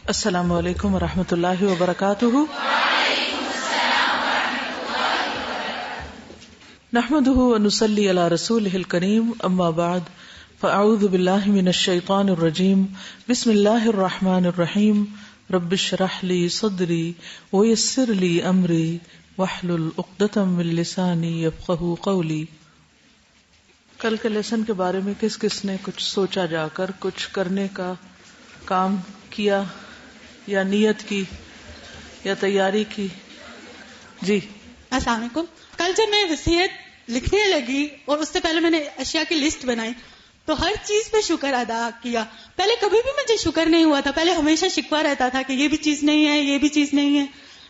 السلام علیکم ورحمۃ اللہ وبرکاتہ. نحمده ونصلي على رسوله الكريم اما بعد فاعوذ باللہ من الشیطان الرجیم بسم اللہ الرحمن الرحیم رب اشرح لي صدری ويسر لي امری واحلل عقدۃ من لسانی یفقهوا قولی. کل کے لیسن کے بارے میں کس کس نے کچھ سوچا جا کر کچھ کرنے کا کام کیا یا نیت کی یا تیاری کی؟ جی السلام علیکم. کل جب میں وصیت لکھنے لگی اور اس سے پہلے میں نے اشیاء کی لسٹ بنائی تو ہر چیز پہ شکر ادا کیا. پہلے کبھی بھی مجھے شکر نہیں ہوا تھا، پہلے ہمیشہ شکوہ رہتا تھا کہ یہ بھی چیز نہیں ہے، یہ بھی چیز نہیں ہے.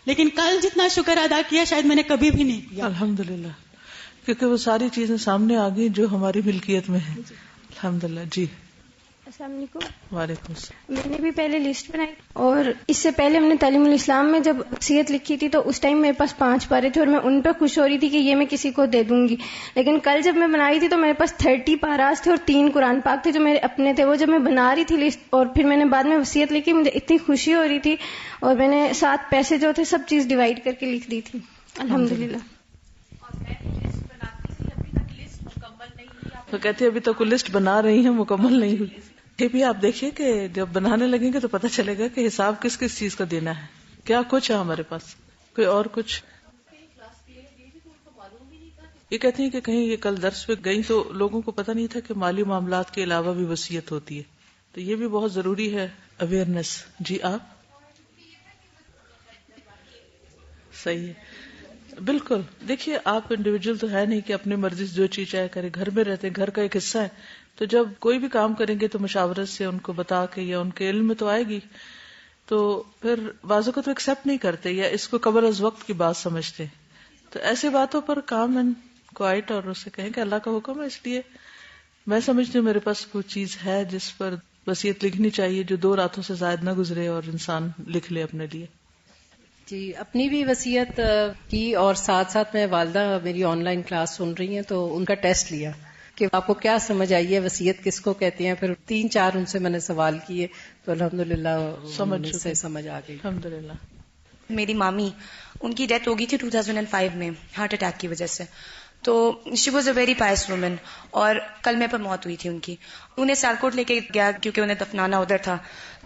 لیکن کل جتنا شکر ادا کیا شاید میں نے کبھی بھی نہیں کیا. الحمدللہ، کیونکہ وہ ساری چیزیں سامنے آ گئی جو ہماری ملکیت میں ہیں. الحمدللہ. جی السلام علیکم. وعلیکم السلام. میں نے بھی پہلے لسٹ بنائی اور اس سے پہلے ہم نے تعلیم الاسلام میں جب وصیت لکھی تھی تو اس ٹائم میرے پاس 5 پارے تھے اور میں ان پہ خوش ہو رہی تھی کہ یہ میں کسی کو دے دوں گی. لیکن کل جب میں بنا رہی تھی تو میرے پاس 30 پاراز تھے اور 3 قرآن پاک تھے جو میرے اپنے تھے. وہ جب میں بنا رہی تھی لسٹ اور پھر میں نے بعد میں وصیت لکھی، مجھے اتنی خوشی ہو رہی تھی اور میں نے 7 پیسے جو تھے سب چیز ڈیوائڈ کر کے لکھ دی تھی. الحمدللہ. تو کہتے ابھی تک وہ لسٹ بنا رہی ہیں، مکمل نہیں ہوئی. یہ بھی آپ دیکھیے کہ جب بنانے لگیں گے تو پتہ چلے گا کہ حساب کس کس چیز کا دینا ہے، کیا کچھ ہے ہمارے پاس، کوئی اور کچھ. یہ کہتے ہیں کہ کہیں یہ کل درس پہ گئی تو لوگوں کو پتہ نہیں تھا کہ مالی معاملات کے علاوہ بھی وصیت ہوتی ہے، تو یہ بھی بہت ضروری ہے اویئرنیس. جی آپ صحیح ہے. بالکل. دیکھیے آپ انڈیویجول تو ہے نہیں کہ اپنی مرضی سے جو چیز چاہے کرے، گھر میں رہتے ہیں، گھر کا ایک حصہ ہے، تو جب کوئی بھی کام کریں گے تو مشاورت سے ان کو بتا کے یا ان کے علم میں تو آئے گی، تو پھر بعض اوقات ایکسپٹ نہیں کرتے یا اس کو قبل از وقت کی بات سمجھتے ہیں. تو ایسے باتوں پر کام اینڈ کوائٹ اور اسے کہیں کہ اللہ کا حکم ہے. اس لیے میں سمجھتی ہوں میرے پاس کوئی چیز ہے جس پر وصیت لکھنی چاہیے جو 2 راتوں سے زائد نہ گزرے اور انسان لکھ لے اپنے لیے. جی اپنی بھی وصیت کی اور ساتھ ساتھ میں والدہ میری آن لائن کلاس سن رہی ہیں تو ان کا ٹیسٹ لیا کہ آپ کو کیا سمجھ آئی ہے، وصیت کس کو کہتے ہیں. پھر 3-4 ان سے میں نے سوال کیے تو الحمدللہ سمجھ آ گئی. الحمدللہ. میری مامی، ان کی ڈیتھ ہو گئی تھی 2005 میں ہارٹ اٹیک کی وجہ سے. تو she was a very pious woman اور کلمے پر موت ہوئی تھی ان کی. انہیں سیالکوٹ لے کے گیا کیونکہ انہیں دفنانا ادھر تھا.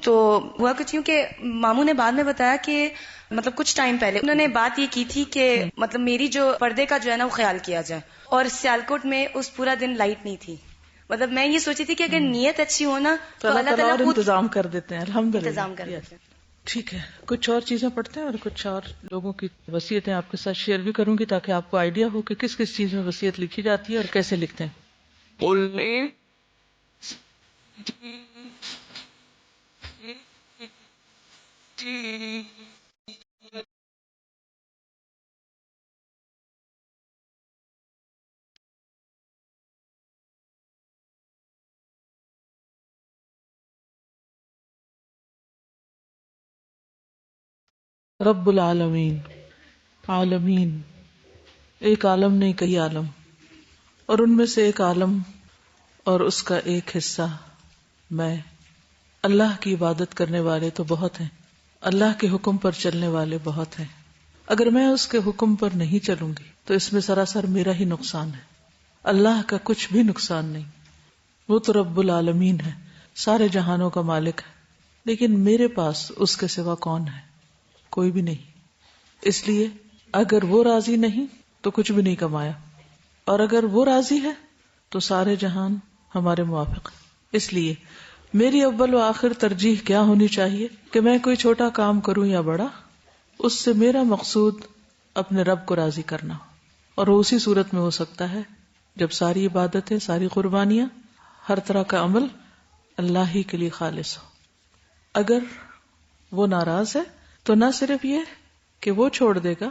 تو ہوا کچھ یوں کہ ماموں نے بعد میں بتایا کہ مطلب کچھ ٹائم پہلے انہوں نے بات یہ کی تھی کہ مطلب میری جو پردے کا جو ہے نا وہ خیال کیا جائے، اور سیالکوٹ میں اس پورا دن لائٹ نہیں تھی. مطلب میں یہ سوچی تھی کہ اگر نیت اچھی ہو نا تو اللہ تعالیٰ اور خود انتظام کر دیتے ہیں. الحمدللہ. انتظام کر دیتے ہیں. ٹھیک ہے، کچھ اور چیزیں پڑھتے ہیں اور کچھ اور لوگوں کی وصیتیں آپ کے ساتھ شیئر بھی کروں گی تاکہ آپ کو آئیڈیا ہو کہ کس کس چیز میں وصیت لکھی جاتی ہے اور کیسے لکھتے ہیں. رب العالمین. عالمین ایک عالم نہیں، کئی عالم، اور ان میں سے ایک عالم اور اس کا ایک حصہ میں. اللہ کی عبادت کرنے والے تو بہت ہیں، اللہ کے حکم پر چلنے والے بہت ہیں. اگر میں اس کے حکم پر نہیں چلوں گی تو اس میں سراسر میرا ہی نقصان ہے، اللہ کا کچھ بھی نقصان نہیں. وہ تو رب العالمین ہے، سارے جہانوں کا مالک ہے، لیکن میرے پاس اس کے سوا کون ہے؟ کوئی بھی نہیں. اس لیے اگر وہ راضی نہیں تو کچھ بھی نہیں کمایا، اور اگر وہ راضی ہے تو سارے جہان ہمارے موافق ہے. اس لیے میری اول و آخر ترجیح کیا ہونی چاہیے کہ میں کوئی چھوٹا کام کروں یا بڑا، اس سے میرا مقصود اپنے رب کو راضی کرنا، اور وہ اسی صورت میں ہو سکتا ہے جب ساری عبادتیں، ساری قربانیاں، ہر طرح کا عمل اللہ ہی کے لیے خالص ہو. اگر وہ ناراض ہے تو نہ صرف یہ کہ وہ چھوڑ دے گا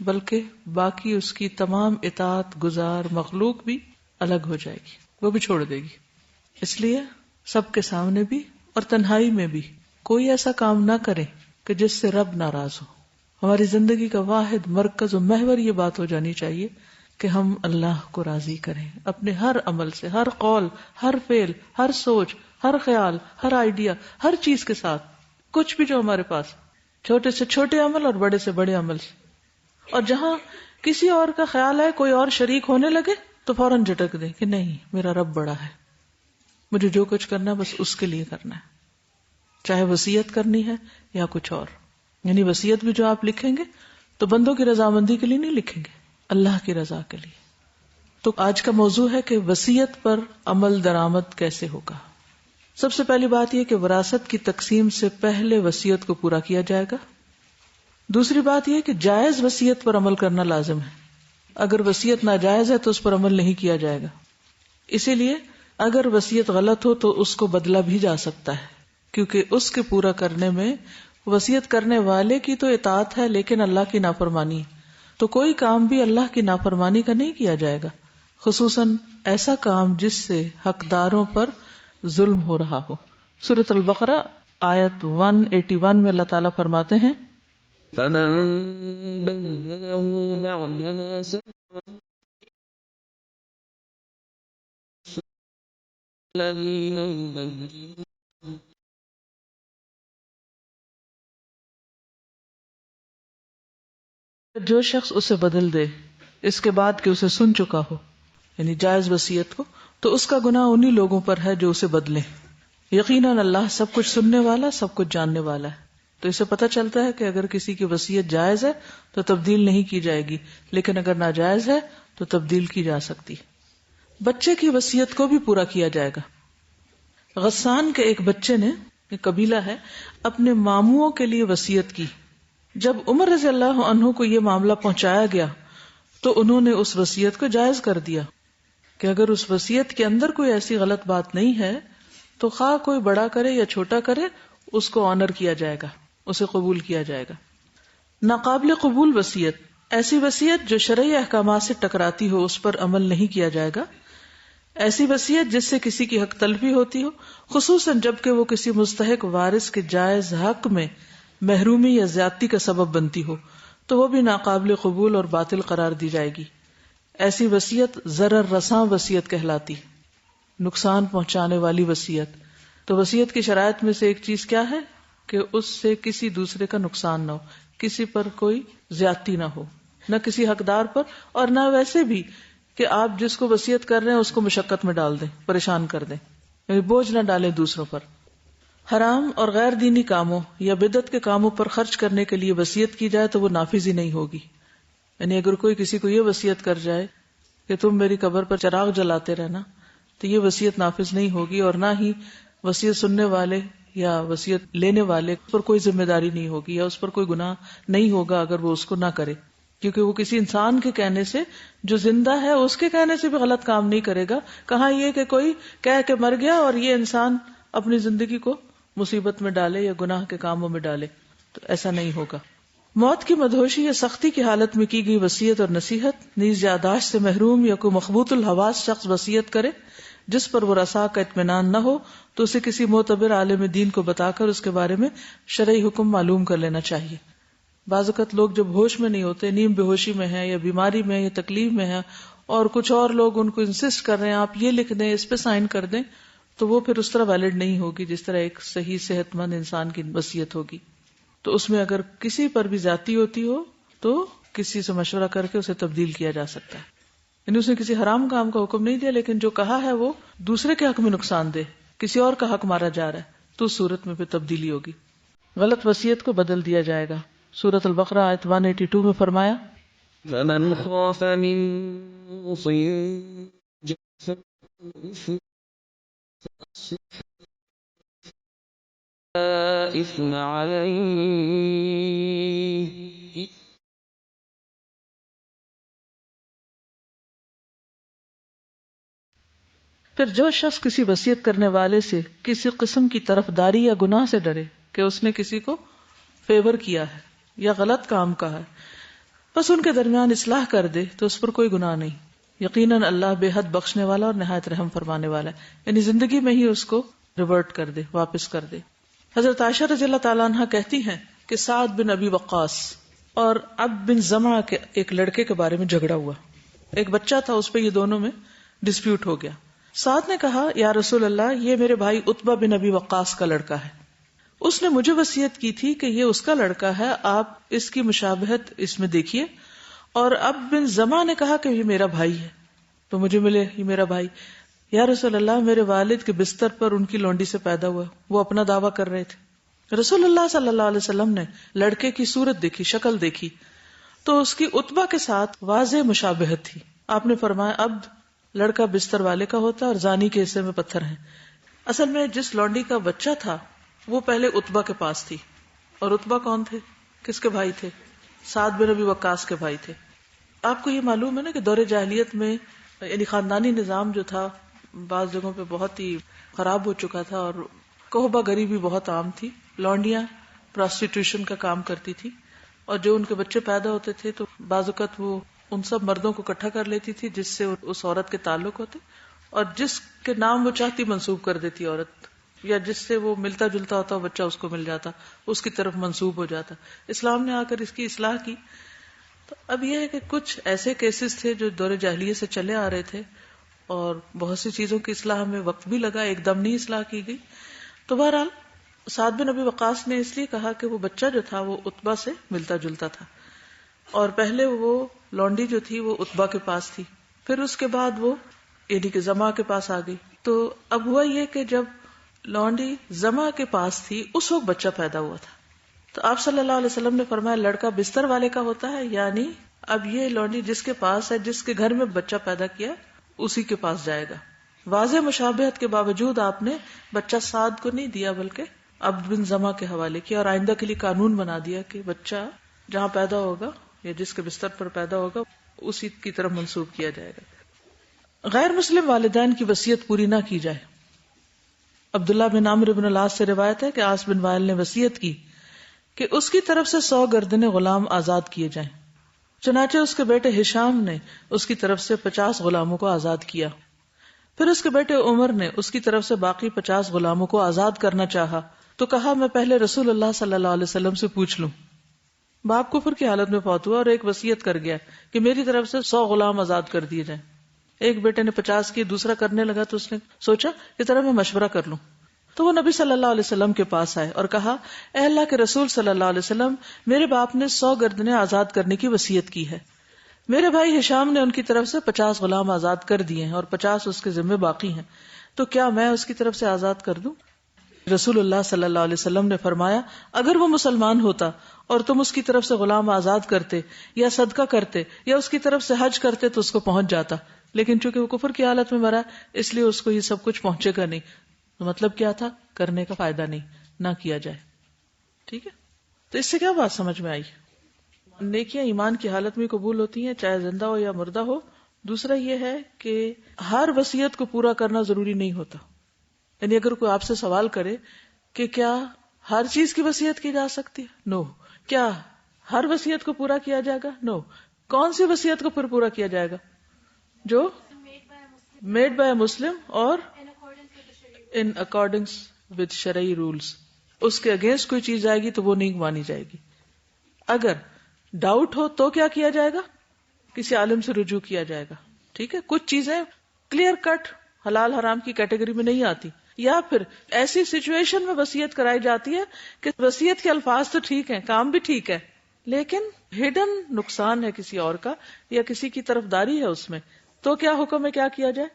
بلکہ باقی اس کی تمام اطاعت گزار مخلوق بھی الگ ہو جائے گی، وہ بھی چھوڑ دے گی. اس لیے سب کے سامنے بھی اور تنہائی میں بھی کوئی ایسا کام نہ کرے کہ جس سے رب ناراض ہو. ہماری زندگی کا واحد مرکز و محور یہ بات ہو جانی چاہیے کہ ہم اللہ کو راضی کریں اپنے ہر عمل سے، ہر قول، ہر فعل، ہر سوچ، ہر خیال، ہر آئیڈیا، ہر چیز کے ساتھ. کچھ بھی جو ہمارے پاس، چھوٹے سے چھوٹے عمل اور بڑے سے بڑے عمل سے. اور جہاں کسی اور کا خیال ہے، کوئی اور شریک ہونے لگے تو فوراً جھٹک دیں کہ نہیں، میرا رب بڑا ہے، مجھے جو کچھ کرنا ہے بس اس کے لیے کرنا ہے، چاہے وصیت کرنی ہے یا کچھ اور. یعنی وصیت بھی جو آپ لکھیں گے تو بندوں کی رضامندی کے لیے نہیں لکھیں گے، اللہ کی رضا کے لیے. تو آج کا موضوع ہے کہ وصیت پر عمل درآمد کیسے ہوگا. سب سے پہلی بات یہ کہ وراثت کی تقسیم سے پہلے وصیت کو پورا کیا جائے گا. دوسری بات یہ کہ جائز وصیت پر عمل کرنا لازم ہے. اگر وصیت ناجائز ہے تو اس پر عمل نہیں کیا جائے گا. اسی لیے اگر وصیت غلط ہو تو اس کو بدلا بھی جا سکتا ہے، کیونکہ اس کے پورا کرنے میں وصیت کرنے والے کی تو اطاعت ہے لیکن اللہ کی نافرمانی ہے. تو کوئی کام بھی اللہ کی نافرمانی کا نہیں کیا جائے گا، خصوصاً ایسا کام جس سے حقداروں پر ظلم ہو رہا ہو. سورۃ البقرہ آیت 181 میں اللہ تعالیٰ فرماتے ہیں فمن بدله بعد ما سمع الذين يبدلون جو شخص اسے بدل دے اس کے بعد کہ اسے سن چکا ہو، یعنی جائز وصیت کو، تو اس کا گناہ انہی لوگوں پر ہے جو اسے بدلیں. یقیناً اللہ سب کچھ سننے والا، سب کچھ جاننے والا ہے. تو اسے پتہ چلتا ہے کہ اگر کسی کی وصیت جائز ہے تو تبدیل نہیں کی جائے گی، لیکن اگر ناجائز ہے تو تبدیل کی جا سکتی. بچے کی وصیت کو بھی پورا کیا جائے گا. غسان کے ایک بچے نے، ایک قبیلہ ہے، اپنے ماموؤں کے لیے وصیت کی. جب عمر رضی اللہ عنہ کو یہ معاملہ پہنچایا گیا تو انہوں نے اس وصیت کو جائز کر دیا کہ اگر اس وصیت کے اندر کوئی ایسی غلط بات نہیں ہے تو خواہ کوئی بڑا کرے یا چھوٹا کرے اس کو آنر کیا جائے گا، اسے قبول کیا جائے گا. ناقابل قبول وصیت، ایسی وصیت جو شرعی احکامات سے ٹکراتی ہو، اس پر عمل نہیں کیا جائے گا. ایسی وصیت جس سے کسی کی حق تلفی ہوتی ہو، خصوصاً جب کہ وہ کسی مستحق وارث کے جائز حق میں محرومی یا زیادتی کا سبب بنتی ہو، تو وہ بھی ناقابل قبول اور باطل قرار دی جائے گی. ایسی وصیت ضرر رساں وصیت کہلاتی، نقصان پہنچانے والی وصیت. تو وصیت کی شرائط میں سے ایک چیز کیا ہے کہ اس سے کسی دوسرے کا نقصان نہ ہو، کسی پر کوئی زیادتی نہ ہو، نہ کسی حقدار پر، اور نہ ویسے بھی کہ آپ جس کو وصیت کر رہے ہیں اس کو مشقت میں ڈال دیں، پریشان کر دیں، یعنی بوجھ نہ ڈالیں دوسروں پر. حرام اور غیر دینی کاموں یا بدعت کے کاموں پر خرچ کرنے کے لیے وصیت کی جائے تو وہ نافذ ہی نہیں ہوگی. یعنی اگر کوئی کسی کو یہ وصیت کر جائے کہ تم میری قبر پر چراغ جلاتے رہنا، تو یہ وصیت نافذ نہیں ہوگی، اور نہ ہی وصیت سننے والے یا وصیت لینے والے پر کوئی ذمہ داری نہیں ہوگی، یا اس پر کوئی گناہ نہیں ہوگا اگر وہ اس کو نہ کرے، کیونکہ وہ کسی انسان کے کہنے سے، جو زندہ ہے اس کے کہنے سے بھی غلط کام نہیں کرے گا. کہاں یہ کہ کوئی کہہ کے مر گیا اور یہ انسان اپنی زندگی کو مصیبت میں ڈالے یا گناہ کے کاموں میں ڈالے، تو ایسا نہیں ہوگا. موت کی مدہوشی یا سختی کی حالت میں کی گئی وصیت اور نصیحت، نیز یاداشت سے محروم یا کوئی مخبوط الحواس شخص وصیت کرے جس پر ورثاء کا اطمینان نہ ہو تو اسے کسی معتبر عالم دین کو بتا کر اس کے بارے میں شرعی حکم معلوم کر لینا چاہیے. بعض اوقات لوگ جب ہوش میں نہیں ہوتے، نیم بے ہوشی میں ہیں یا بیماری میں یا تکلیف میں ہیں، اور کچھ اور لوگ ان کو انسسٹ کر رہے ہیں آپ یہ لکھ دیں، اس پہ سائن کر دیں، تو وہ پھر اس طرح ویلڈ نہیں ہوگی جس طرح ایک صحیح صحت مند انسان کی وصیت ہوگی. تو اس میں اگر کسی پر بھی زیادتی ہوتی ہو تو کسی سے مشورہ کر کے اسے تبدیل کیا جا سکتا ہے. یعنی اس نے کسی حرام کام کا حکم نہیں دیا، لیکن جو کہا ہے وہ دوسرے کے حق میں نقصان دہ، کسی اور کا حق مارا جا رہا ہے، تو اس صورت میں پھر تبدیلی ہوگی. غلط وصیت کو بدل دیا جائے گا. سورۃ البقرہ آیت 182 میں فرمایا فمن خاف من موص إثم عليه پھر جو شخص کسی وصیت کرنے والے سے کسی قسم کی طرفداری یا گناہ سے ڈرے کہ اس نے کسی کو فیور کیا ہے یا غلط کام کہا ہے، بس ان کے درمیان اصلاح کر دے تو اس پر کوئی گناہ نہیں. یقیناً اللہ بے حد بخشنے والا اور نہایت رحم فرمانے والا ہے. یعنی زندگی میں ہی اس کو ریورٹ کر دے، واپس کر دے. حضرت عائشہ رضی اللہ تعالیٰ عنہ کہتی ہیں کہ سعد بن ابی وقاص اور عبد بن زمعہ کے ایک لڑکے کے بارے میں جھگڑا ہوا. ایک بچہ تھا، اس پہ یہ دونوں میں ڈسپیوٹ ہو گیا. سعد نے کہا یا رسول اللہ، یہ میرے بھائی عتبہ بن ابی وقاص کا لڑکا ہے. اس نے مجھے وصیت کی تھی کہ یہ اس کا لڑکا ہے، آپ اس کی مشابہت اس میں دیکھیے. اور اب بن زما نے کہا کہ یہ میرا بھائی ہے، تو مجھے ملے یہ میرا بھائی. یا رسول اللہ، میرے والد کے بستر پر ان کی لونڈی سے پیدا ہوا. وہ اپنا دعویٰ کر رہے تھے. رسول اللہ صلی اللہ علیہ وسلم نے لڑکے کی صورت دیکھی، شکل دیکھی، تو اس کی عتبہ کے ساتھ واضح مشابہت تھی. آپ نے فرمایا اب لڑکا بستر والے کا ہوتا اور زانی کے حصے میں پتھر ہیں. اصل میں جس لونڈی کا بچہ تھا وہ پہلے عتبہ کے پاس تھی. اور عتبہ کون تھے؟ کس کے بھائی تھے؟ سعد بن ابی وقاص کے بھائی تھے. آپ کو یہ معلوم ہے نا کہ دور جاہلیت میں یعنی خاندانی نظام جو تھا بعض جگہوں پہ بہت ہی خراب ہو چکا تھا، اور کوہبہ گری بھی بہت عام تھی. لونڈیاں پراسٹیٹیوشن کا کام کرتی تھی، اور جو ان کے بچے پیدا ہوتے تھے تو بعض اوقات وہ ان سب مردوں کو اکٹھا کر لیتی تھی جس سے اس عورت کے تعلق ہوتے، اور جس کے نام وہ چاہتی منسوب کر دیتی عورت، یا جس سے وہ ملتا جلتا ہوتا بچہ اس کو مل جاتا، اس کی طرف منسوب ہو جاتا. اسلام نے آ کر اس کی اصلاح کی. تو اب یہ ہے کہ کچھ ایسے کیسز تھے جو دور جاہلیت سے چلے آ رہے تھے، اور بہت سی چیزوں کی اصلاح میں وقت بھی لگا، ایک دم نہیں اصلاح کی گئی. تو بہرحال سعد بن ابی وقاص نے اس لیے کہا کہ وہ بچہ جو تھا وہ عتبہ سے ملتا جلتا تھا، اور پہلے وہ لونڈی جو تھی وہ عتبہ کے پاس تھی، پھر اس کے بعد وہ یعنی کہ زما کے پاس آ گئی. تو اب ہوا یہ کہ جب لونڈی زما کے پاس تھی اس وقت بچہ پیدا ہوا تھا. تو آپ صلی اللہ علیہ وسلم نے فرمایا لڑکا بستر والے کا ہوتا ہے، یعنی اب یہ لونڈی جس کے پاس ہے، جس کے گھر میں بچہ پیدا کیا، اسی کے پاس جائے گا. واضح مشابہت کے باوجود آپ نے بچہ سعد کو نہیں دیا بلکہ عبد بن زما کے حوالے کیا، اور آئندہ کے لیے قانون بنا دیا کہ بچہ جہاں پیدا ہوگا یا جس کے بستر پر پیدا ہوگا اسی کی طرف منسوب کیا جائے گا. غیر مسلم والدین کی وصیت پوری نہ کی جائے. عبداللہ بن عمرو بن العاص سے روایت ہے کہ عاص بن وائل نے وصیت کی کہ اس کی طرف سے 100 گردن غلام آزاد کیے جائیں. چنانچہ اس کے بیٹے ہشام نے اس کی طرف سے 50 غلاموں کو آزاد کیا. پھر اس کے بیٹے عمر نے اس کی طرف سے باقی 50 غلاموں کو آزاد کرنا چاہا تو کہا میں پہلے رسول اللہ صلی اللہ علیہ وسلم سے پوچھ لوں. باپ کفر کی حالت میں فوت ہوا اور ایک وصیت کر گیا کہ میری طرف سے 100 غلام آزاد کر دیے جائیں. ایک بیٹے نے 50 کی، دوسرا کرنے لگا تو اس نے سوچا کہ طرح میں مشورہ کر لوں. تو وہ نبی صلی اللہ علیہ وسلم کے پاس آئے اور کہا اے اللہ کے رسول صلی اللہ علیہ وسلم، میرے باپ نے 100 گردنیں آزاد کرنے کی وصیت کی ہے. میرے بھائی ہشام نے ان کی طرف سے 50 غلام آزاد کر دیے ہیں اور 50 اس کے ذمہ باقی ہیں، تو کیا میں اس کی طرف سے آزاد کر دوں؟ رسول اللہ صلی اللہ علیہ وسلم نے فرمایا اگر وہ مسلمان ہوتا اور تم اس کی طرف سے غلام آزاد کرتے یا صدقہ کرتے یا اس کی طرف سے حج کرتے تو اس کو پہنچ جاتا، لیکن چونکہ وہ کفر کی حالت میں مرا اس لیے اس کو یہ سب کچھ پہنچے گا نہیں. تو مطلب کیا تھا؟ کرنے کا فائدہ نہیں، نہ کیا جائے. ٹھیک ہے، تو اس سے کیا بات سمجھ میں آئی؟ نیکیاں ایمان کی حالت میں قبول ہوتی ہیں چاہے زندہ ہو یا مردہ ہو. دوسرا یہ ہے کہ ہر وصیت کو پورا کرنا ضروری نہیں ہوتا. یعنی اگر کوئی آپ سے سوال کرے کہ کیا ہر چیز کی وصیت کی جا سکتی ہے؟ نو. کیا ہر وصیت کو پورا کیا جائے گا؟ نو. کون سی وصیت کو پھر پورا کیا جائے گا؟ جو میڈ بائی مسلم اور ان اکارڈنگس ود شرعی رولز. اس کے اگینسٹ کوئی چیز آئے گی تو وہ نہیں مانی جائے گی. اگر ڈاؤٹ ہو تو کیا کیا جائے گا؟ کسی عالم سے رجوع کیا جائے گا. ٹھیک ہے، کچھ چیزیں کلیئر کٹ حلال حرام کی کیٹیگری میں نہیں آتی، یا پھر ایسی سچویشن میں وصیت کرائی جاتی ہے کہ وصیت کے الفاظ تو ٹھیک ہیں، کام بھی ٹھیک ہے، لیکن ہڈن نقصان ہے کسی اور کا یا کسی کی طرفداری ہے اس میں، تو کیا حکم ہے کیا کیا جائے؟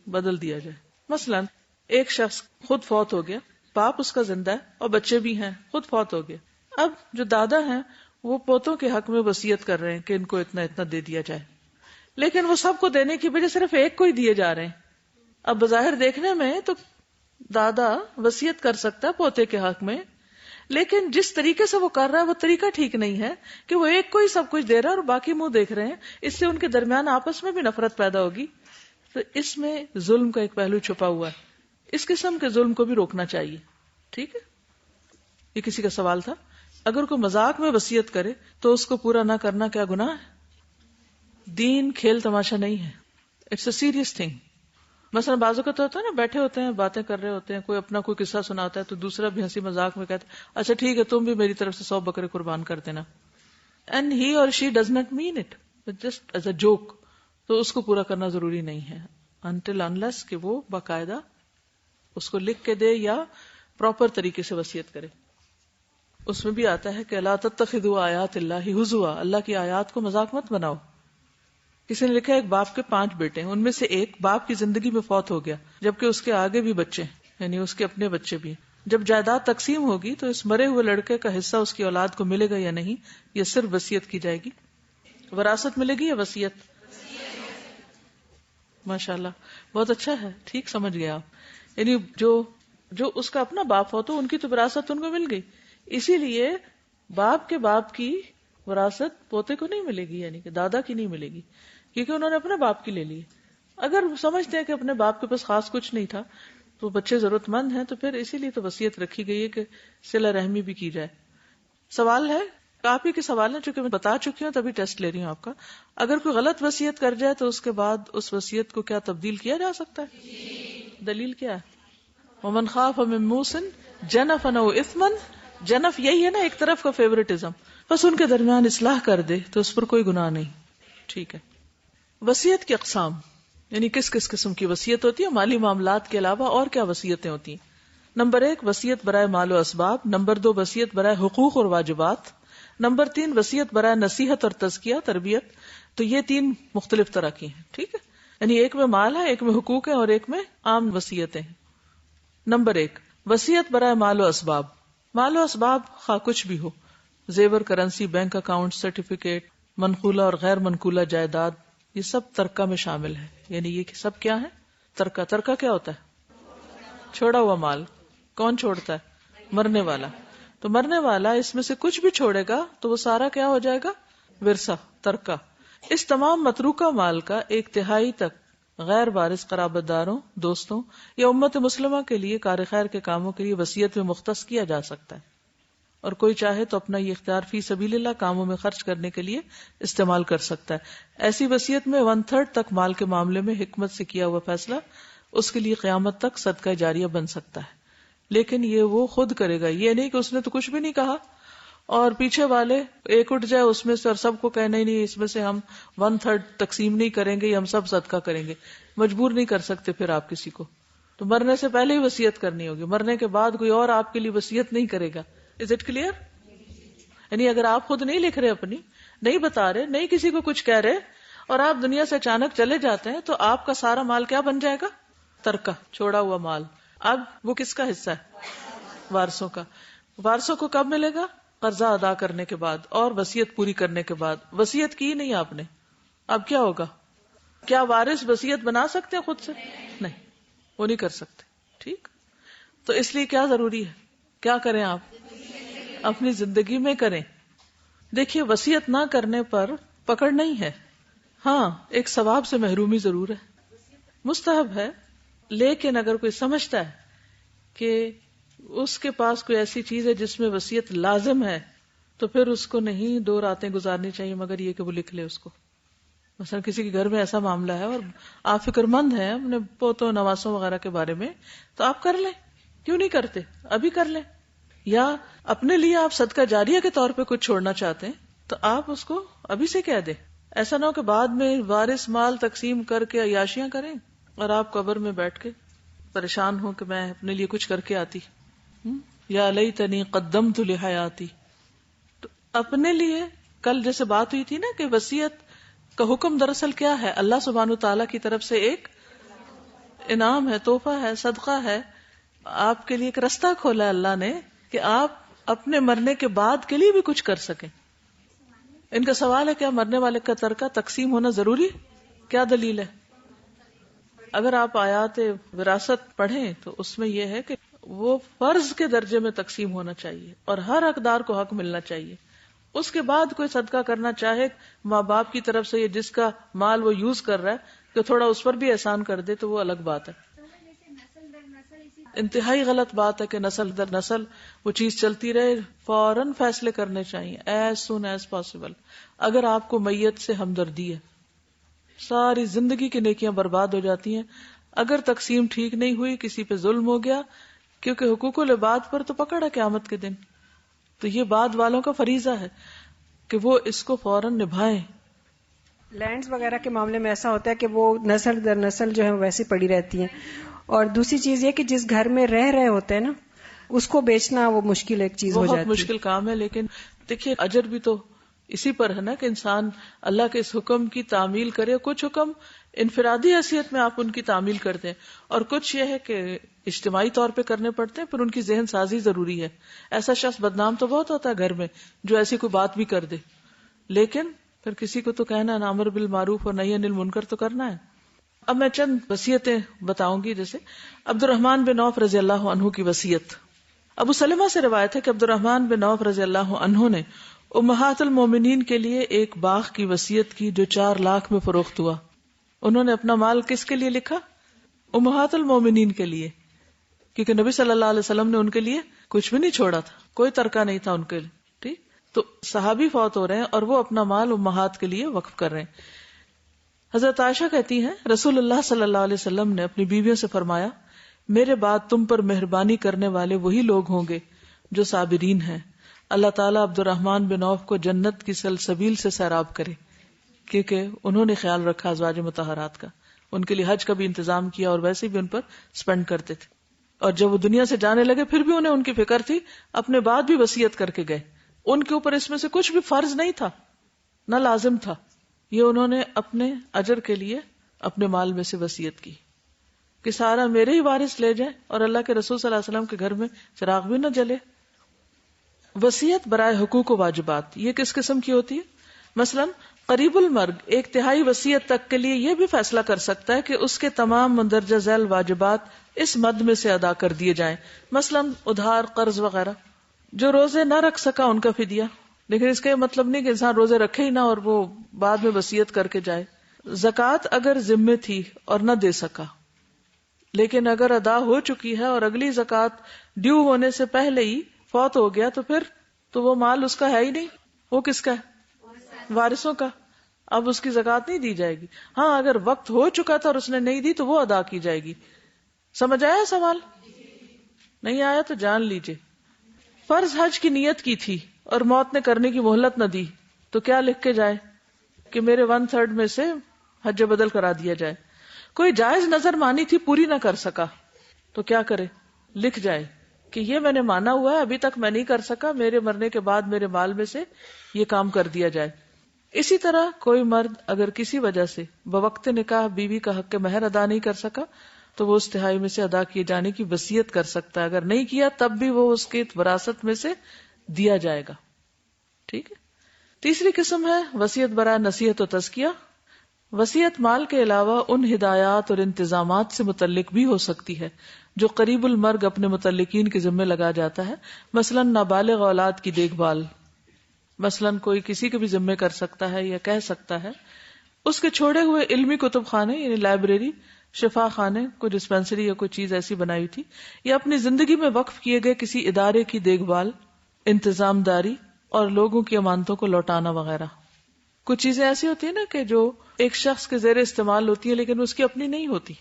بدل دیا جائے. مثلا ایک شخص خود فوت ہو گیا، باپ اس کا زندہ ہے اور بچے بھی ہیں، خود فوت ہو گیا. اب جو دادا ہیں وہ پوتوں کے حق میں وصیت کر رہے ہیں کہ ان کو اتنا اتنا دے دیا جائے، لیکن وہ سب کو دینے کی بجائے صرف ایک کو ہی دیے جا رہے ہیں. اب بظاہر دیکھنے میں تو دادا وصیت کر سکتا ہے پوتے کے حق میں، لیکن جس طریقے سے وہ کر رہا ہے وہ طریقہ ٹھیک نہیں ہے کہ وہ ایک کو ہی سب کچھ دے رہا ہے اور باقی منہ دیکھ رہے ہیں. اس سے ان کے درمیان آپس میں بھی نفرت پیدا ہوگی. تو اس میں ظلم کا ایک پہلو چھپا ہوا ہے. اس قسم کے ظلم کو بھی روکنا چاہیے. ٹھیک ہے، یہ کسی کا سوال تھا. اگر کوئی مذاق میں وصیت کرے تو اس کو پورا نہ کرنا کیا گناہ ہے؟ دین کھیل تماشا نہیں ہے، اٹس اے سیریس تھنگ. مثلا بعض اوقات ہوتا ہے نا، بیٹھے ہوتے ہیں باتیں کر رہے ہوتے ہیں، کوئی اپنا کوئی قصہ سناتا ہے تو دوسرا بھی ہنسی مذاق میں کہتا ہے اچھا ٹھیک ہے تم بھی میری طرف سے 100 بکرے قربان کر دینا، اینڈ ہی اور she does not mean it, just as a joke. تو اس کو پورا کرنا ضروری نہیں ہے انٹل انلیس کہ وہ باقاعدہ اس کو لکھ کے دے یا پراپر طریقے سے وصیت کرے. اس میں بھی آتا ہے کہ لا تتخذوا آیات اللہ ہزوا، اللہ کی آیات کو مذاق مت بناؤ. کسی نے لکھا ایک باپ کے 5 بیٹے ہیں، ان میں سے ایک باپ کی زندگی میں فوت ہو گیا جبکہ اس کے آگے بھی بچے ہیں، یعنی اس کے اپنے بچے بھی ہیں. جب جائیداد تقسیم ہوگی تو اس مرے ہوئے لڑکے کا حصہ اس کی اولاد کو ملے گا یا نہیں، یہ صرف وصیت کی جائے گی. وراثت ملے گی یا وصیت؟ ماشاءاللہ بہت اچھا ہے، ٹھیک سمجھ گئے آپ. یعنی جو اس کا اپنا باپ ہو تو ان کی تو وراثت ان کو مل گئی، اسی لیے باپ کے باپ کی وراثت پوتے کو نہیں ملے گی، یعنی کہ دادا کی نہیں ملے گی، کیونکہ انہوں نے اپنے باپ کی لے لی. اگر سمجھتے ہیں کہ اپنے باپ کے پاس خاص کچھ نہیں تھا تو بچے ضرورت مند ہیں، تو پھر اسی لیے تو وصیت رکھی گئی ہے کہ صلہ رحمی بھی کی جائے. سوال ہے، آپ ہی کے سوال ہیں، چونکہ میں بتا چکی ہوں تبھی ٹیسٹ لے رہی ہوں آپ کا. اگر کوئی غلط وصیت کر جائے تو اس کے بعد اس وصیت کو کیا تبدیل کیا جا سکتا ہے؟ دلیل کیا ہے؟ ومن خاف من موص جنفا او اثما، جنف یہی ہے نا ایک طرف کا فیوریٹزم، بس ان کے درمیان اصلاح کر دے تو اس پر کوئی گناہ نہیں. ٹھیک ہے. وصیت کی اقسام، یعنی کس کس قسم کی وصیت ہوتی ہے، مالی معاملات کے علاوہ اور کیا وصیتیں ہوتی ہیں. نمبر 1 وصیت برائے مال و اسباب. نمبر 2 وصیت برائے حقوق اور واجبات. نمبر 3 وصیت برائے نصیحت اور تزکیہ تربیت. تو یہ 3 مختلف طرح کی ہیں. ٹھیک ہے، یعنی ایک میں مال ہے، ایک میں حقوق ہے، اور ایک میں عام وصیتیں ہیں. نمبر 1 وصیت برائے مال و اسباب. مال و اسباب خواہ کچھ بھی ہو، زیور، کرنسی، بینک اکاؤنٹ، سرٹیفکیٹ، منقولہ اور غیر منقولہ جائیداد، یہ سب ترکہ میں شامل ہے. یعنی یہ سب کیا ہے؟ ترکہ. ترکہ کیا ہوتا ہے؟ چھوڑا ہوا مال. کون چھوڑتا ہے؟ مرنے والا. تو مرنے والا اس میں سے کچھ بھی چھوڑے گا تو وہ سارا کیا ہو جائے گا؟ ورثہ، ترکہ. اس تمام متروکہ مال کا 1/3 تک غیر وارث قرابت داروں، دوستوں یا امت مسلمہ کے لیے کار خیر کے کاموں کے لیے وصیت میں مختص کیا جا سکتا ہے، اور کوئی چاہے تو اپنا یہ اختیار فی سبیل اللہ کاموں میں خرچ کرنے کے لیے استعمال کر سکتا ہے. ایسی وصیت میں 1/3 تک مال کے معاملے میں حکمت سے کیا ہوا فیصلہ اس کے لیے قیامت تک صدقہ جاریہ بن سکتا ہے. لیکن یہ وہ خود کرے گا، یہ نہیں کہ اس نے تو کچھ بھی نہیں کہا اور پیچھے والے ایک اٹھ جائے اس میں سے اور سب کو کہے نہیں اس میں سے ہم 1/3 تقسیم نہیں کریں گے، ہم سب صدقہ کریں گے. مجبور نہیں کر سکتے پھر آپ کسی کو. تو مرنے سے پہلے ہی وصیت کرنی ہوگی، مرنے کے بعد کوئی اور آپ کے لیے وصیت نہیں کرے گا. Is it clear? یعنی اگر آپ خود نہیں لکھ رہے، اپنی نہیں بتا رہے، نہیں کسی کو کچھ کہہ رہے، اور آپ دنیا سے اچانک چلے جاتے ہیں تو آپ کا سارا مال کیا بن جائے گا؟ ترکہ، چھوڑا ہوا مال. اب وہ کس کا حصہ ہے؟ وارثوں کا. وارثوں کو کب ملے گا؟ قرضہ ادا کرنے کے بعد اور وصیت پوری کرنے کے بعد. وصیت کی نہیں آپ نے، اب کیا ہوگا؟ کیا وارث وصیت بنا سکتے ہیں خود سے؟ نہیں، وہ نہیں کر سکتے. ٹھیک. تو اس لیے کیا ضروری ہے؟ کیا کریں آپ؟ اپنی زندگی میں کریں. دیکھیے وصیت نہ کرنے پر پکڑ نہیں ہے، ہاں ایک ثواب سے محرومی ضرور ہے، مستحب ہے. لیکن اگر کوئی سمجھتا ہے کہ اس کے پاس کوئی ایسی چیز ہے جس میں وصیت لازم ہے تو پھر اس کو نہیں 2 راتیں گزارنی چاہیے مگر یہ کہ وہ لکھ لے اس کو. مثلا کسی کے گھر میں ایسا معاملہ ہے اور آپ فکر مند ہیں اپنے پوتوں نواسوں وغیرہ کے بارے میں، تو آپ کر لیں. کیوں نہیں کرتے؟ ابھی کر لیں. یا اپنے لیے آپ صدقہ جاریہ کے طور پہ کچھ چھوڑنا چاہتے ہیں تو آپ اس کو ابھی سے کہہ دیں. ایسا نہ ہو کہ بعد میں وارث مال تقسیم کر کے عیاشیاں کریں اور آپ قبر میں بیٹھ کے پریشان ہو کہ میں اپنے لیے کچھ کر کے آتی، یا لیتنی قدمت لحیاتی. تو اپنے لیے کل جیسے بات ہوئی تھی نا کہ وصیت کا حکم دراصل کیا ہے؟ اللہ سبحانہ تعالیٰ کی طرف سے ایک انعام ہے، تحفہ ہے، صدقہ ہے. آپ کے لیے ایک رستہ کھولا ہے اللہ نے کہ آپ اپنے مرنے کے بعد کے لیے بھی کچھ کر سکیں. ان کا سوال ہے کیا مرنے والے کا ترکہ تقسیم ہونا ضروری؟ کیا دلیل ہے؟ اگر آپ آیات وراثت پڑھیں تو اس میں یہ ہے کہ وہ فرض کے درجے میں تقسیم ہونا چاہیے اور ہر حقدار کو حق ملنا چاہیے. اس کے بعد کوئی صدقہ کرنا چاہے ماں باپ کی طرف سے، جس کا مال وہ یوز کر رہا ہے، کہ تھوڑا اس پر بھی احسان کر دے تو وہ الگ بات ہے. انتہائی غلط بات ہے کہ نسل در نسل وہ چیز چلتی رہے. فوراً فیصلے کرنے چاہیے ایز سون ایز پاسبل. اگر آپ کو میت سے ہمدردی ہے، ساری زندگی کی نیکیاں برباد ہو جاتی ہیں. اگر تقسیم ٹھیک نہیں ہوئی، کسی پہ ظلم ہو گیا، کیونکہ حقوق العباد پر تو پکڑ ہے قیامت کے دن، تو یہ بعد والوں کا فریضہ ہے کہ وہ اس کو فوراً نبھائیں. لینڈز وغیرہ کے معاملے میں ایسا ہوتا ہے کہ وہ نسل در نسل جو ہے ویسے پڑی رہتی ہیں. اور دوسری چیز یہ کہ جس گھر میں رہ رہے ہوتے ہیں نا، اس کو بیچنا وہ مشکل ایک چیز ہو جاتی ہے. بہت مشکل کام ہے. لیکن دیکھیے اجر بھی تو اسی پر ہے نا کہ انسان اللہ کے اس حکم کی تعمیل کرے. کچھ حکم انفرادی حیثیت میں آپ ان کی تعمیل کرتے ہیں اور کچھ یہ ہے کہ اجتماعی طور پہ کرنے پڑتے ہیں، پھر ان کی ذہن سازی ضروری ہے. ایسا شخص بدنام تو بہت ہوتا ہے گھر میں جو ایسی کوئی بات بھی کر دے، لیکن پھر کسی کو تو کہنا ہے امر بالمعروف اور نہی عن المنکر تو کرنا ہے. اب میں چند وصیتیں بتاؤں گی. جیسے عبد الرحمن بن عوف رضی اللہ عنہ کی وصیت. ابو سلمہ سے روایت ہے کہ عبد الرحمن بن عوف رضی اللہ عنہ نے امہات المومنین کے لیے ایک باغ کی وصیت کی جو 4 لاکھ میں فروخت ہوا. انہوں نے اپنا مال کس کے لیے لکھا؟ امہات المومنین کے لیے، کیونکہ نبی صلی اللہ علیہ وسلم نے ان کے لیے کچھ بھی نہیں چھوڑا تھا، کوئی ترکہ نہیں تھا ان کے لیے. ٹھیک، تو صحابی فوت ہو رہے ہیں اور وہ اپنا مال امہات کے لیے وقف کر رہے ہیں. حضرت عائشہ کہتی ہیں رسول اللہ صلی اللہ علیہ وسلم نے اپنی بیویوں سے فرمایا، میرے بعد تم پر مہربانی کرنے والے وہی لوگ ہوں گے جو صابرین ہیں. اللہ تعالیٰ عبد الرحمن بن عوف کو جنت کی سلسبیل سے سیراب کرے، کیونکہ انہوں نے خیال رکھا ازواج مطہرات کا، ان کے لیے حج کا بھی انتظام کیا اور ویسے بھی ان پر سپینڈ کرتے تھے. اور جب وہ دنیا سے جانے لگے پھر بھی انہیں ان کی فکر تھی، اپنے بعد بھی وصیت کر کے گئے. ان کے اوپر اس میں سے کچھ بھی فرض نہیں تھا، نہ لازم تھا. یہ انہوں نے اپنے اجر کے لیے اپنے مال میں سے وصیت کی کہ سارا میرے ہی وارث لے جائیں اور اللہ کے رسول صلی اللہ علیہ وسلم کے گھر میں چراغ بھی نہ جلے. وصیت برائے حقوق و واجبات یہ کس قسم کی ہوتی ہے؟ مثلا قریب المرگ ایک تہائی وصیت تک کے لیے یہ بھی فیصلہ کر سکتا ہے کہ اس کے تمام مندرجہ ذیل واجبات اس مد میں سے ادا کر دیے جائیں. مثلا ادھار، قرض وغیرہ. جو روزے نہ رکھ سکا ان کا فدیہ. لیکن اس کا یہ مطلب نہیں کہ انسان روزے رکھے ہی نہ اور وہ بعد میں وصیت کر کے جائے. زکوٰۃ اگر ذمے تھی اور نہ دے سکا لیکن اگر ادا ہو چکی ہے اور اگلی زکوٰۃ ڈیو ہونے سے پہلے ہی فوت ہو گیا تو پھر تو وہ مال اس کا ہے ہی نہیں، وہ کس کا ہے؟ وارثوں کا. اب اس کی زکوٰۃ نہیں دی جائے گی. ہاں اگر وقت ہو چکا تھا اور اس نے نہیں دی تو وہ ادا کی جائے گی. سمجھ آیا سوال؟ نہیں آیا تو جان لیجئے. فرض حج کی نیت کی تھی اور موت نے کرنے کی مہلت نہ دی تو کیا لکھ کے جائے کہ میرے 1/3 میں سے حج بدل کرا دیا جائے. کوئی جائز نظر مانی تھی پوری نہ کر سکا تو کیا کرے؟ لکھ جائے کہ یہ میں نے مانا ہوا ہے، ابھی تک میں نہیں کر سکا، میرے مرنے کے بعد میرے مال میں سے یہ کام کر دیا جائے. اسی طرح کوئی مرد اگر کسی وجہ سے بوقت نکاح بیوی کا حق مہر ادا نہیں کر سکا تو وہ اس تہائی میں سے ادا کیے جانے کی وصیت کر سکتا ہے. اگر نہیں کیا تب بھی وہ اس کی وراثت میں سے دیا جائے گا. ٹھیک ہے. تیسری قسم ہے وصیت برائے نصیحت و تزکیہ. وصیت مال کے علاوہ ان ہدایات اور انتظامات سے متعلق بھی ہو سکتی ہے جو قریب المرگ اپنے متعلقین کے ذمہ لگا جاتا ہے. مثلا نابالغ اولاد کی دیکھ بھال، مثلا کوئی کسی کے بھی ذمہ کر سکتا ہے یا کہہ سکتا ہے اس کے چھوڑے ہوئے علمی کتب خانے یعنی لائبریری، شفا خانے، کوئی ڈسپینسری یا کوئی چیز ایسی بنائی تھی، یا اپنی زندگی میں وقف کیے گئے کسی ادارے کی دیکھ بھال، انتظام داری اور لوگوں کی امانتوں کو لوٹانا وغیرہ. کچھ چیزیں ایسی ہوتی ہیں نا کہ جو ایک شخص کے زیر استعمال ہوتی ہیں لیکن اس کی اپنی نہیں ہوتی،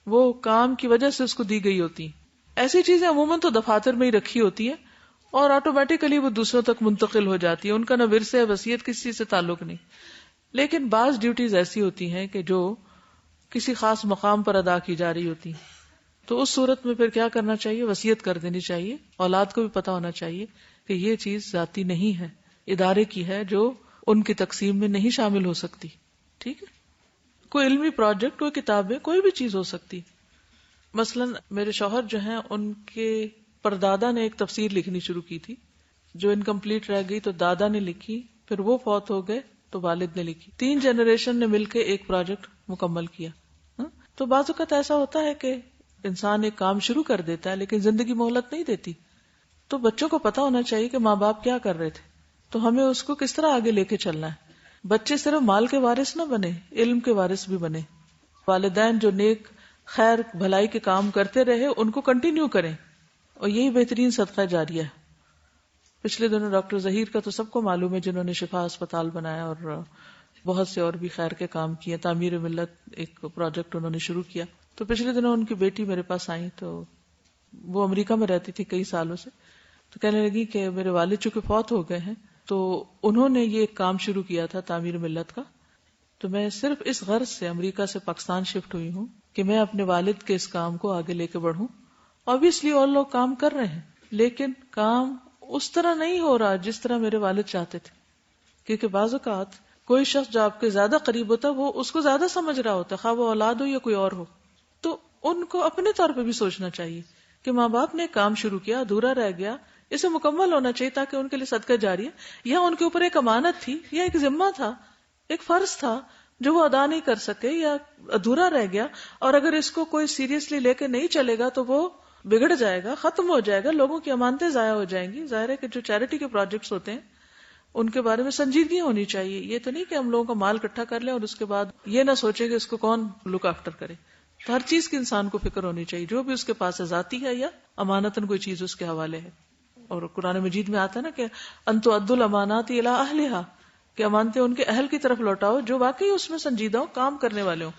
وہ کام کی وجہ سے اس کو دی گئی ہوتی. ایسی چیزیں عموماً تو دفاتر میں ہی رکھی ہوتی ہیں اور آٹومیٹیکلی وہ دوسروں تک منتقل ہو جاتی ہے، ان کا نہ ورثہ وصیت کسی سے تعلق نہیں. لیکن بعض ڈیوٹیز ایسی ہوتی ہیں کہ جو کسی خاص مقام پر ادا کی جا رہی ہوتی ہیں، تو اس صورت میں پھر کیا کرنا چاہیے؟ وصیت کر دینی چاہیے. اولاد کو بھی پتا ہونا چاہیے کہ یہ چیز ذاتی نہیں ہے، ادارے کی ہے جو ان کی تقسیم میں نہیں شامل ہو سکتی. ٹھیک ہے. کوئی علمی پروجیکٹ، کوئی کتابیں، کوئی بھی چیز ہو سکتی. مثلا میرے شوہر جو ہیں ان کے پردادا نے ایک تفسیر لکھنی شروع کی تھی جو انکمپلیٹ رہ گئی تو دادا نے لکھی، پھر وہ فوت ہو گئے تو والد نے لکھی. 3 جنریشن نے مل کے ایک پروجیکٹ مکمل کیا. تو بعض اوقات ایسا ہوتا ہے کہ انسان ایک کام شروع کر دیتا ہے لیکن زندگی مہلت نہیں دیتی. تو بچوں کو پتا ہونا چاہیے کہ ماں باپ کیا کر رہے تھے، تو ہمیں اس کو کس طرح آگے لے کے چلنا ہے. بچے صرف مال کے وارث نہ بنے، علم کے وارث بھی بنے. والدین جو نیک خیر بھلائی کے کام کرتے رہے ان کو کنٹینیو کریں، اور یہی بہترین صدقہ جاریہ ہے. پچھلے دنوں ڈاکٹر ظہیر کا تو سب کو معلوم ہے، جنہوں نے شفا اسپتال بنایا اور بہت سے اور بھی خیر کے کام کیے. تعمیر ملت ایک پروجیکٹ انہوں نے شروع کیا. تو پچھلے دنوں ان کی بیٹی میرے پاس آئی، تو وہ امریکہ میں رہتی تھی کئی سالوں سے، تو کہنے لگی کہ میرے والد چونکہ فوت ہو گئے ہیں تو انہوں نے یہ ایک کام شروع کیا تھا تعمیر ملت کا، تو میں صرف اس غرض سے امریکہ سے پاکستان شفٹ ہوئی ہوں کہ میں اپنے والد کے اس کام کو آگے لے کے بڑھوں. obviously اور لوگ کام کر رہے ہیں لیکن کام اس طرح نہیں ہو رہا جس طرح میرے والد چاہتے تھے. کیونکہ بعض اوقات کوئی شخص جو آپ کے زیادہ قریب ہوتا ہے وہ اس کو زیادہ سمجھ رہا ہوتا ہے، خواہ وہ اولاد ہو یا کوئی اور ہو. تو ان کو اپنے طور پہ بھی سوچنا چاہیے کہ ماں باپ نے کام شروع کیا، ادھورا رہ گیا، اسے مکمل ہونا چاہیے تاکہ ان کے لیے صدقہ جاری ہے، یا ان کے اوپر ایک امانت تھی یا ایک ذمہ تھا، ایک فرض تھا جو وہ ادا نہیں کر سکے یا ادھورا رہ گیا، اور اگر اس کو کوئی سیریسلی لے کے نہیں چلے گا تو وہ بگڑ جائے گا، ختم ہو جائے گا، لوگوں کی امانتیں ضائع ہو جائیں گی. ظاہر ہے کہ جو چیریٹی کے پروجیکٹس ہوتے ہیں ان کے بارے میں سنجیدگی ہونی چاہیے. یہ تو نہیں کہ ہم لوگوں کا مال اکٹھا کر لیں اور اس کے بعد یہ نہ سوچیں کہ اس کو کون لک آفٹر کرے. تو ہر چیز کی انسان کو فکر ہونی چاہیے، جو بھی اس کے پاس ذاتی ہے یا امانتاً کوئی چیز اس کے حوالے ہے. اور قرآن مجید میں آتا ہے نا کہ انتو ادوا الامانات الی اہلھا، کہ امانتیں ان کے اہل کی طرف لوٹاؤ جو واقعی اس میں سنجیدہ ہو، کام کرنے والے ہوں،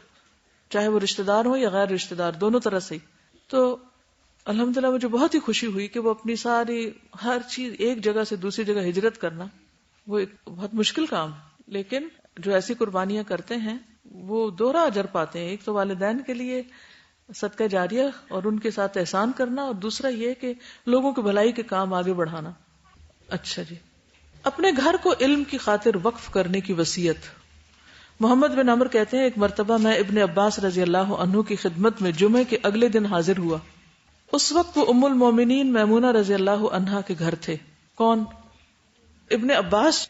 چاہے وہ رشتہ دار ہوں یا غیر رشتہ دار، دونوں طرح سے. تو الحمدللہ مجھے بہت ہی خوشی ہوئی کہ وہ اپنی ساری ہر چیز ایک جگہ سے دوسری جگہ ہجرت کرنا وہ ایک بہت مشکل کام، لیکن جو ایسی قربانیاں کرتے ہیں وہ دوہرا اجر پاتے ہیں. ایک تو والدین کے لیے صدقہ جاریہ اور ان کے ساتھ احسان کرنا، اور دوسرا یہ کہ لوگوں کی بھلائی کے کام آگے بڑھانا. اچھا جی، اپنے گھر کو علم کی خاطر وقف کرنے کی وصیت. محمد بن عمر کہتے ہیں ایک مرتبہ میں ابن عباس رضی اللہ عنہ کی خدمت میں جمعے کے اگلے دن حاضر ہوا. اس وقت وہ ام المومنین میمونہ رضی اللہ عنہا کے گھر تھے. کون؟ ابن عباس.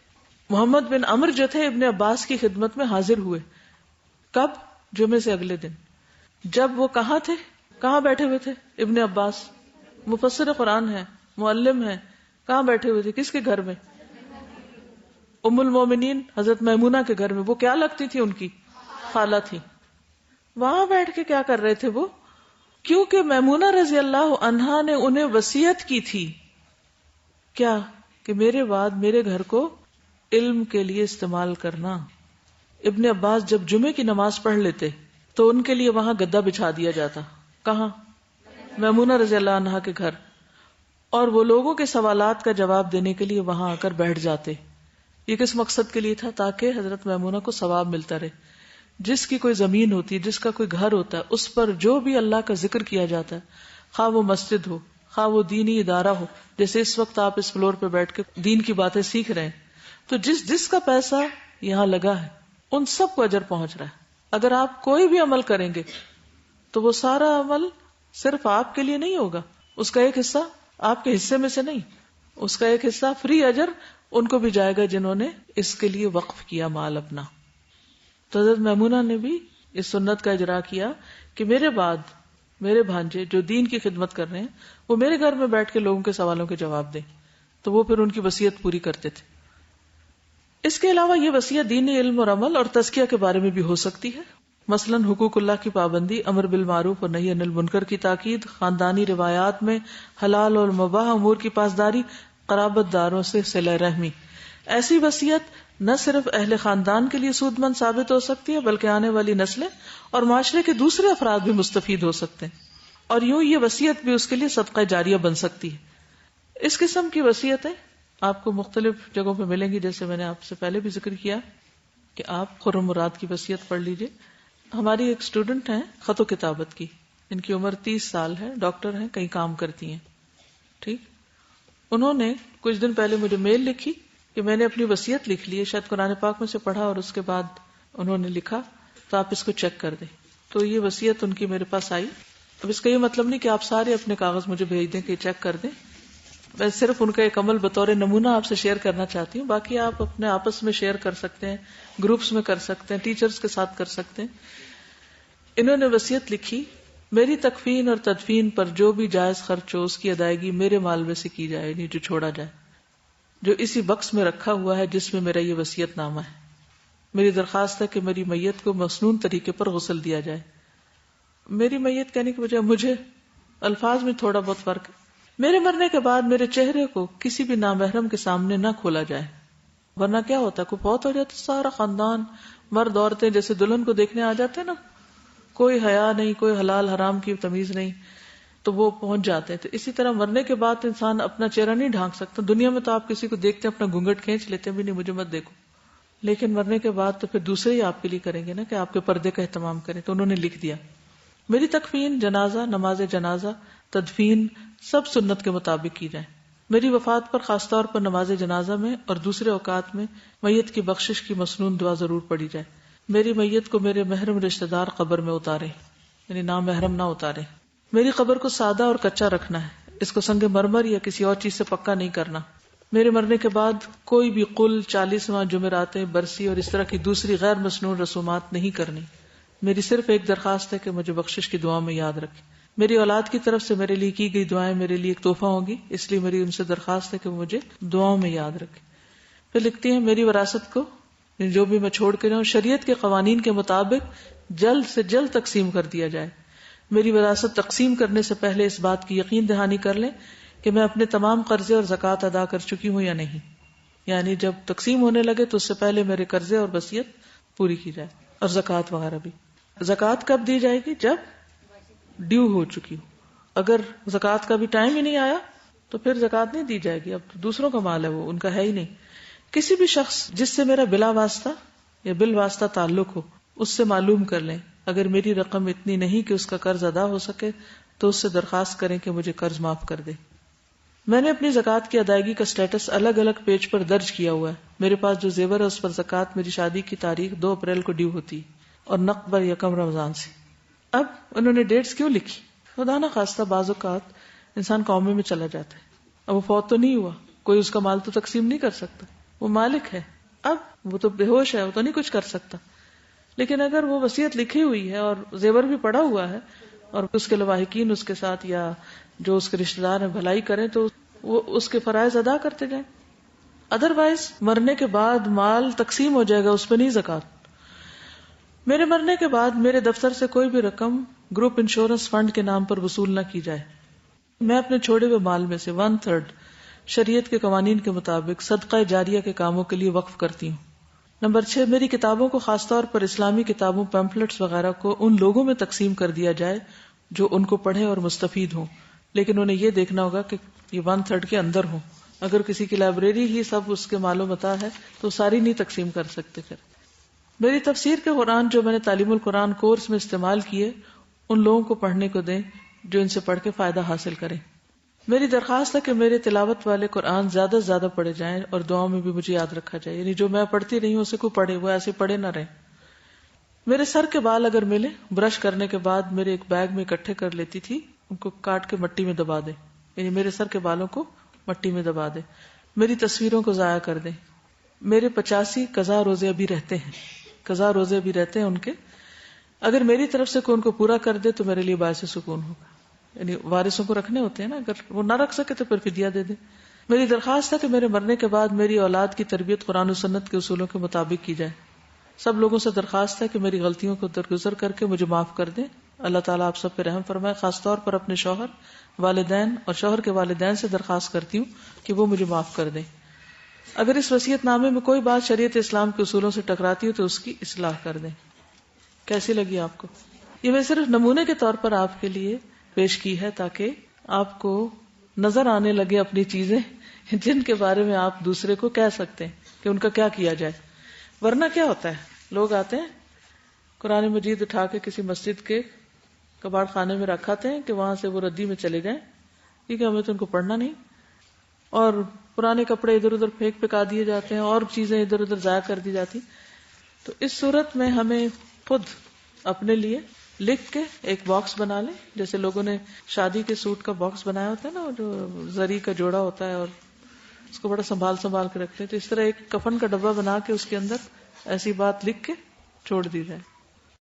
محمد بن عمر جو تھے ابن عباس کی خدمت میں حاضر ہوئے. کب؟ جمعے سے اگلے دن. جب وہ کہاں تھے؟ کہاں بیٹھے ہوئے تھے ابن عباس؟ مفسر قرآن ہے، معلم ہے. کہاں بیٹھے ہوئے تھے؟ کس کے گھر میں؟ ام المومنین حضرت میمونہ کے گھر میں. وہ کیا لگتی تھی؟ ان کی خالہ تھی. وہاں بیٹھ کے کیا کر رہے تھے وہ؟ کیونکہ میمونہ رضی اللہ عنہا نے انہیں وصیت کی تھی کیا؟ کہ میرے بعد میرے گھر کو علم کے لیے استعمال کرنا. ابن عباس جب جمعے کی نماز پڑھ لیتے تو ان کے لیے وہاں گدا بچھا دیا جاتا. کہاں؟ میمونہ رضی اللہ عنہا کے گھر. اور وہ لوگوں کے سوالات کا جواب دینے کے لیے وہاں آ کر بیٹھ جاتے. یہ کس مقصد کے لیے تھا؟ تاکہ حضرت میمونہ کو ثواب ملتا رہے. جس کی کوئی زمین ہوتی ہے، جس کا کوئی گھر ہوتا ہے، اس پر جو بھی اللہ کا ذکر کیا جاتا ہے، خواہ وہ مسجد ہو، خواہ وہ دینی ادارہ ہو، جیسے اس وقت آپ اس فلور پہ بیٹھ کے دین کی باتیں سیکھ رہے ہیں، تو جس کا پیسہ یہاں لگا ہے ان سب کو اجر پہنچ رہا ہے. اگر آپ کوئی بھی عمل کریں گے تو وہ سارا عمل صرف آپ کے لیے نہیں ہوگا، اس کا ایک حصہ آپ کے حصے میں سے نہیں، اس کا ایک حصہ فری اجر ان کو بھی جائے گا جنہوں نے اس کے لیے وقف کیا مال اپنا. تو حضرت میمونہ نے بھی اس سنت کا اجرا کیا کہ میرے بعد میرے بھانجے جو دین کی خدمت کر رہے ہیں وہ میرے گھر میں بیٹھ کے لوگوں کے سوالوں کے جواب دیں. تو وہ پھر ان کی وصیت پوری کرتے تھے. اس کے علاوہ یہ وصیت دینی علم اور عمل اور تزکیہ کے بارے میں بھی ہو سکتی ہے. مثلا حقوق اللہ کی پابندی، امر بالمعروف اور نہی عن المنکر کی تاکید، خاندانی روایات میں حلال اور مباح امور کی پاسداری، قرابت داروں سے صلہ رحمی. ایسی وصیت نہ صرف اہل خاندان کے لیے سود مند ثابت ہو سکتی ہے بلکہ آنے والی نسلیں اور معاشرے کے دوسرے افراد بھی مستفید ہو سکتے ہیں. اور یوں یہ وصیت بھی اس کے لیے صدقہ جاریہ بن سکتی ہے. اس قسم کی وصیتیں آپ کو مختلف جگہوں پہ ملیں گی، جیسے میں نے آپ سے پہلے بھی ذکر کیا کہ آپ خرم مراد کی وصیت پڑھ لیجئے. ہماری ایک اسٹوڈنٹ ہیں خط و کتابت کی، ان کی عمر 30 سال ہے، ڈاکٹر ہیں، کہیں کام کرتی ہیں. ٹھیک، انہوں نے کچھ دن پہلے مجھے میل لکھی کہ میں نے اپنی وصیت لکھ لی ہے، شاید قرآن پاک میں سے پڑھا اور اس کے بعد انہوں نے لکھا تو آپ اس کو چیک کر دیں. تو یہ وصیت ان کی میرے پاس آئی. اب اس کا یہ مطلب نہیں کہ آپ سارے اپنے کاغذ مجھے بھیج دیں کہ چیک کر دیں، میں صرف ان کا ایک عمل بطور نمونہ آپ سے شیئر کرنا چاہتی ہوں. باقی آپ اپنے آپس میں شیئر کر سکتے ہیں، گروپس میں کر سکتے ہیں، ٹیچرز کے ساتھ کر سکتے ہیں. انہوں نے وصیت لکھی، میری تکفین اور تدفین پر جو بھی جائز خرچ ہو اس کی ادائیگی میرے مال میں سے کی جائے، یعنی جو چھوڑا جائے، جو اسی بکس میں رکھا ہوا ہے جس میں میرا یہ وصیت نامہ ہے. میری درخواست ہے کہ میری میت کو مسنون طریقے پر غسل دیا جائے. میری میت کہنے کی وجہ مجھے الفاظ میں تھوڑا بہت فرق ہے. میرے مرنے کے بعد میرے چہرے کو کسی بھی نامحرم کے سامنے نہ کھولا جائے، ورنہ کیا ہوتا ہے، کوئی بہت ہو جاتا، سارا خاندان مرد عورتیں جیسے دلہن کو دیکھنے آ جاتے ہیں نا، کوئی حیا نہیں، کوئی حلال حرام کی تمیز نہیں، تو وہ پہنچ جاتے ہیں. تو اسی طرح مرنے کے بعد انسان اپنا چہرہ نہیں ڈھانک سکتا. دنیا میں تو آپ کسی کو دیکھتے ہیں اپنا گھونگھٹ کھینچ لیتے ہیں، بھی نہیں مجھے مت دیکھو، لیکن مرنے کے بعد تو پھر دوسرے ہی آپ کے لیے کریں گے نا کہ آپ کے پردے کا اہتمام کریں. تو انہوں نے لکھ دیا، میری تکفین، جنازہ، نماز جنازہ، تدفین، سب سنت کے مطابق کی جائیں. میری وفات پر خاص طور پر نماز جنازہ میں اور دوسرے اوقات میں میت کی بخشش کی مسنون دعا ضرور پڑھی جائے. میری میت کو میرے محرم رشتہ دار قبر میں اتارے، یعنی نامحرم نہ اتارے. میری قبر کو سادہ اور کچا رکھنا ہے، اس کو سنگ مرمر یا کسی اور چیز سے پکا نہیں کرنا. میرے مرنے کے بعد کوئی بھی قل، 40واں، جمعراتیں، برسی اور اس طرح کی دوسری غیر مسنون رسومات نہیں کرنی. میری صرف ایک درخواست ہے کہ مجھے بخشش کی دعا میں یاد رکھے. میری اولاد کی طرف سے میرے لیے کی گئی دعائیں میرے لیے ایک تحفہ ہوگی، اس لیے میری ان سے درخواست ہے کہ وہ مجھے دعاؤں میں یاد رکھے. پھر لکھتی ہیں میری وراثت کو، جو بھی میں چھوڑ کے جاؤں، شریعت کے قوانین کے مطابق جلد سے جلد تقسیم کر دیا جائے. میری وراثت تقسیم کرنے سے پہلے اس بات کی یقین دہانی کر لیں کہ میں اپنے تمام قرضے اور زکوٰۃ ادا کر چکی ہوں یا نہیں. یعنی جب تقسیم ہونے لگے تو اس سے پہلے میرے قرضے اور وصیت پوری کی جائے، اور زکوٰۃ وغیرہ بھی. زکوٰۃ کب دی جائے گی؟ جب ڈیو ہو چکی ہو. اگر زکوٰۃ کا بھی ٹائم ہی نہیں آیا تو پھر زکوٰۃ نہیں دی جائے گی. اب دوسروں کا مال ہے، وہ ان کا ہے ہی نہیں. کسی بھی شخص جس سے میرا بلا واسطہ یا بال واسطہ تعلق ہو، اس سے معلوم کر لیں. اگر میری رقم اتنی نہیں کہ اس کا قرض ادا ہو سکے تو اس سے درخواست کریں کہ مجھے قرض معاف کر دے. میں نے اپنی زکوٰۃ کی ادائیگی کا سٹیٹس الگ الگ پیج پر درج کیا ہوا ہے. میرے پاس جو زیور ہے اس پر زکوٰۃ میری شادی کی تاریخ 2 اپریل کو ڈیو ہوتی اور نقد پر 1 رمضان سے. اب انہوں نے ڈیٹس کیوں لکھی؟ خدا نہ خواستہ بعض اوقات انسان قومے میں چلا جاتا ہے. اب وہ فوت تو نہیں ہوا، کوئی اس کا مال تو تقسیم نہیں کر سکتا، وہ مالک ہے. اب وہ تو بے ہوش ہے، وہ تو نہیں کچھ کر سکتا. لیکن اگر وہ وصیت لکھی ہوئی ہے اور زیور بھی پڑا ہوا ہے اور اس کے لواحقین اس کے ساتھ یا جو اس کے رشتہ دار ہیں بھلائی کریں تو وہ اس کے فرائض ادا کرتے جائیں. ادروائز مرنے کے بعد مال تقسیم ہو جائے گا، اس پہ نہیں زکوٰۃ. میرے مرنے کے بعد میرے دفتر سے کوئی بھی رقم گروپ انشورنس فنڈ کے نام پر وصول نہ کی جائے. میں اپنے چھوڑے ہوئے مال میں سے 1/3 شریعت کے قوانین کے مطابق صدقہ جاریہ کے کاموں کے لیے وقف کرتی ہوں. نمبر 6، میری کتابوں کو خاص طور پر اسلامی کتابوں، پیمفلٹس وغیرہ کو ان لوگوں میں تقسیم کر دیا جائے جو ان کو پڑھیں اور مستفید ہوں، لیکن انہیں یہ دیکھنا ہوگا کہ یہ 1/3 کے اندر ہوں. اگر کسی کی لائبریری ہی سب اس کے مال و متاع ہے تو ساری نہیں تقسیم کر سکتے. میری تفسیر کے قرآن جو میں نے تعلیم القرآن کورس میں استعمال کیے ان لوگوں کو پڑھنے کو دیں جو ان سے پڑھ کے فائدہ حاصل کریں. میری درخواست ہے کہ میرے تلاوت والے قرآن زیادہ سے زیادہ پڑھے جائیں اور دعاؤں میں بھی مجھے یاد رکھا جائے. یعنی جو میں پڑھتی رہی ہوں اسے کوئی پڑھے، وہ ایسے پڑھے نہ رہے. میرے سر کے بال اگر ملے، برش کرنے کے بعد میرے ایک بیگ میں اکٹھے کر لیتی تھی، ان کو کاٹ کے مٹی میں دبا دے. یعنی میرے سر کے بالوں کو مٹی میں دبا دے. میری تصویروں کو ضائع کر دیں. میرے 85 قضا روزے ابھی رہتے ہیں، قضا روزے بھی رہتے ہیں ان کے. اگر میری طرف سے کوئی ان کو پورا کر دے تو میرے لیے باعث سکون ہوگا. یعنی وارثوں کو رکھنے ہوتے ہیں نا، اگر وہ نہ رکھ سکے تو پھر فدیہ دے دے. میری درخواست ہے کہ میرے مرنے کے بعد میری اولاد کی تربیت قرآن و سنت کے اصولوں کے مطابق کی جائے. سب لوگوں سے درخواست ہے کہ میری غلطیوں کو درگزر کر کے مجھے معاف کر دیں. اللہ تعالیٰ آپ سب پہ رحم فرمائے. خاص طور پر اپنے شوہر، والدین اور شوہر کے والدین سے درخواست کرتی ہوں کہ وہ مجھے معاف کر دیں. اگر اس وصیت نامے میں کوئی بات شریعت اسلام کے اصولوں سے ٹکراتی ہو تو اس کی اصلاح کر دیں. کیسی لگی آپ کو؟ یہ میں صرف نمونے کے طور پر آپ کے لیے پیش کی ہے تاکہ آپ کو نظر آنے لگے اپنی چیزیں جن کے بارے میں آپ دوسرے کو کہہ سکتے ہیں کہ ان کا کیا کیا جائے. ورنہ کیا ہوتا ہے، لوگ آتے ہیں قرآن مجید اٹھا کے کسی مسجد کے کباڑ خانے میں رکھاتے ہیں کہ وہاں سے وہ ردی میں چلے جائیں کیونکہ ہمیں تو ان کو پڑھنا نہیں، اور پرانے کپڑے ادھر ادھر پھینک پکا دیے جاتے ہیں اور چیزیں ادھر ادھر ضائع کر دی جاتی. تو اس صورت میں ہمیں خود اپنے لیے لکھ کے ایک باکس بنا لیں، جیسے لوگوں نے شادی کے سوٹ کا باکس بنایا ہوتا ہے نا، جو زری کا جوڑا ہوتا ہے اور اس کو بڑا سنبھال کے رکھتے ہیں. تو اس طرح ایک کفن کا ڈبہ بنا کے اس کے اندر ایسی بات لکھ کے چھوڑ دی جائے.